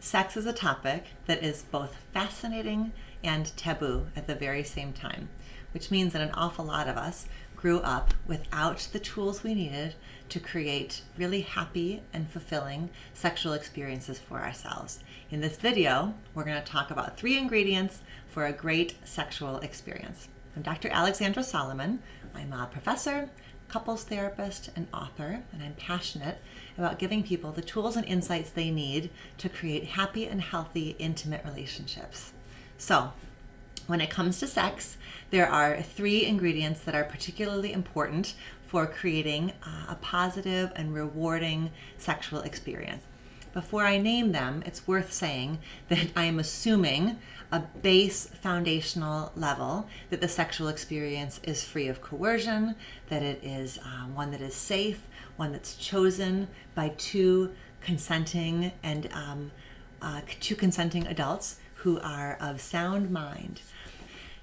Sex is a topic that is both fascinating and taboo at the very same time, which means that an awful lot of us grew up without the tools we needed to create really happy and fulfilling sexual experiences for ourselves. In this video, we're going to talk about 3 ingredients for a great sexual experience. I'm Dr. Alexandra Solomon. I'm a professor, couples therapist, and author, and I'm passionate about giving people the tools and insights they need to create happy and healthy, intimate relationships. So, when it comes to sex, there are 3 ingredients that are particularly important for creating a positive and rewarding sexual experience. Before I name them, it's worth saying that I am assuming a base foundational level that the sexual experience is free of coercion, that it is one that is safe, one that's chosen by two consenting adults who are of sound mind.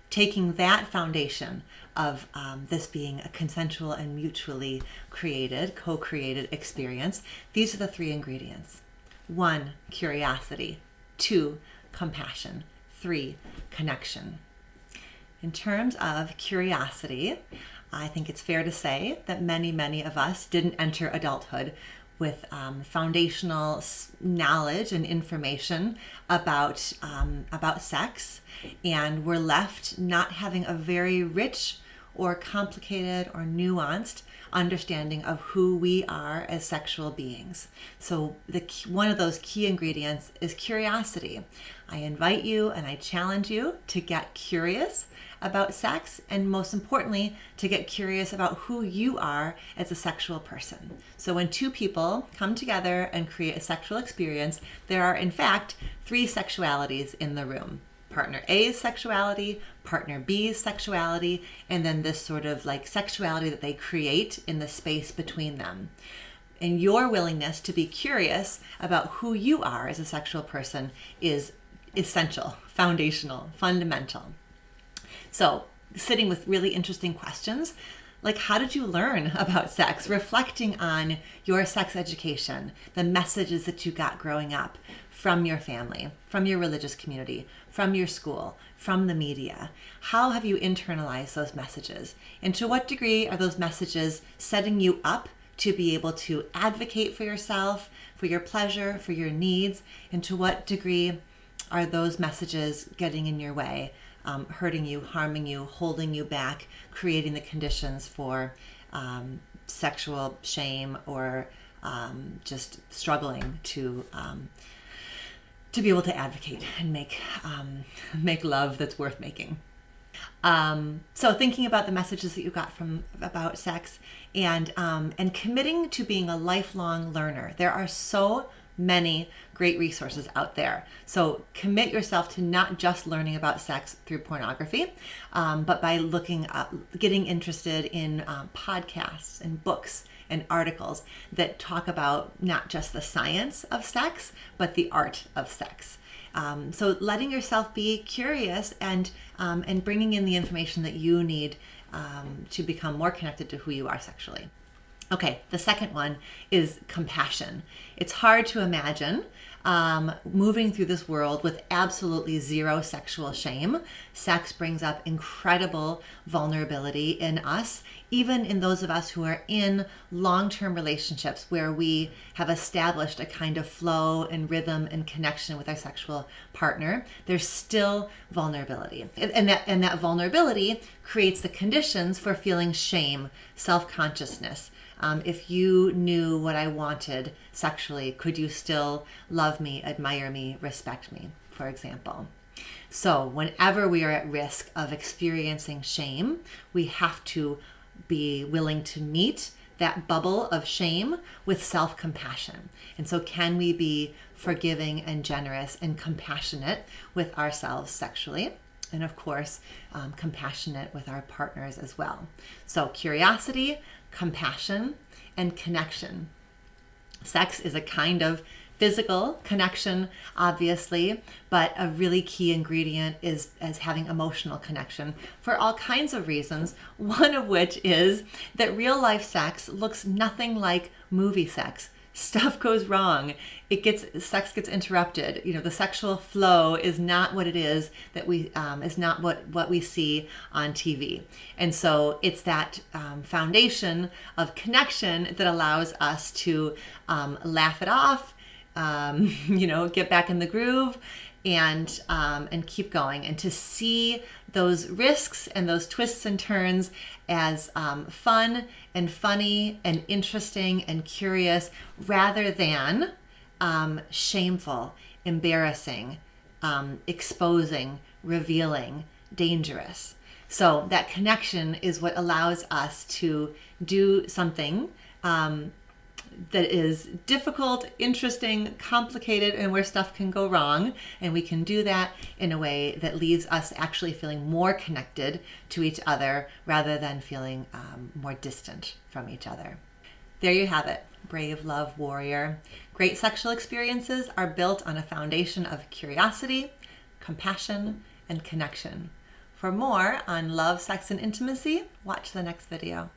Taking that foundation of this being a consensual and mutually created, co-created experience, these are the 3 ingredients. 1, curiosity. 2, compassion. 3, connection. In terms of curiosity, I think it's fair to say that many of us didn't enter adulthood with foundational knowledge and information about sex, and we're left not having a very rich or complicated or nuanced understanding of who we are as sexual beings. So one of those key ingredients is curiosity. I invite you and I challenge you to get curious about sex, and most importantly, to get curious about who you are as a sexual person. So when 2 people come together and create a sexual experience, there are in fact 3 sexualities in the room. Partner A's sexuality, partner B's sexuality, and then this sort of like sexuality that they create in the space between them. And your willingness to be curious about who you are as a sexual person is essential, foundational, fundamental. So, sitting with really interesting questions, like how did you learn about sex? Reflecting on your sex education, the messages that you got growing up from your family, from your religious community, from your school, from the media. How have you internalized those messages? And to what degree are those messages setting you up to be able to advocate for yourself, for your pleasure, for your needs? And to what degree are those messages getting in your way? Hurting you, harming you, holding you back, creating the conditions for sexual shame or just struggling to be able to advocate and make love that's worth making. So thinking about the messages that you got about sex and committing to being a lifelong learner. There are so many great resources out there. So commit yourself to not just learning about sex through pornography, but by getting interested in podcasts and books and articles that talk about not just the science of sex, but the art of sex. So letting yourself be curious and bringing in the information that you need to become more connected to who you are sexually. Okay, the second one is compassion. It's hard to imagine moving through this world with absolutely zero sexual shame. Sex brings up incredible vulnerability in us, even in those of us who are in long-term relationships where we have established a kind of flow and rhythm and connection with our sexual partner. There's still vulnerability. And that vulnerability creates the conditions for feeling shame, self-consciousness. If you knew what I wanted sexually, could you still love me, admire me, respect me, for example? So whenever we are at risk of experiencing shame, we have to be willing to meet that bubble of shame with self-compassion. And so can we be forgiving and generous and compassionate with ourselves sexually? And of course, compassionate with our partners as well. So curiosity, compassion, and connection. Sex is a kind of physical connection, obviously, but a really key ingredient is having emotional connection for all kinds of reasons, one of which is that real life sex looks nothing like movie sex. stuff goes wrong. Sex gets interrupted. The sexual flow is not what it is that is not what we see on TV. And so it's that foundation of connection that allows us to laugh it off, get back in the groove, and keep going, and to see those risks and those twists and turns as fun and funny and interesting and curious, rather than shameful, embarrassing, exposing, revealing, dangerous. So that connection is what allows us to do something that is difficult, interesting, complicated, and where stuff can go wrong. And we can do that in a way that leaves us actually feeling more connected to each other rather than feeling more distant from each other. There you have it, brave love warrior. Great sexual experiences are built on a foundation of curiosity, compassion, and connection. For more on love, sex, and intimacy, watch the next video.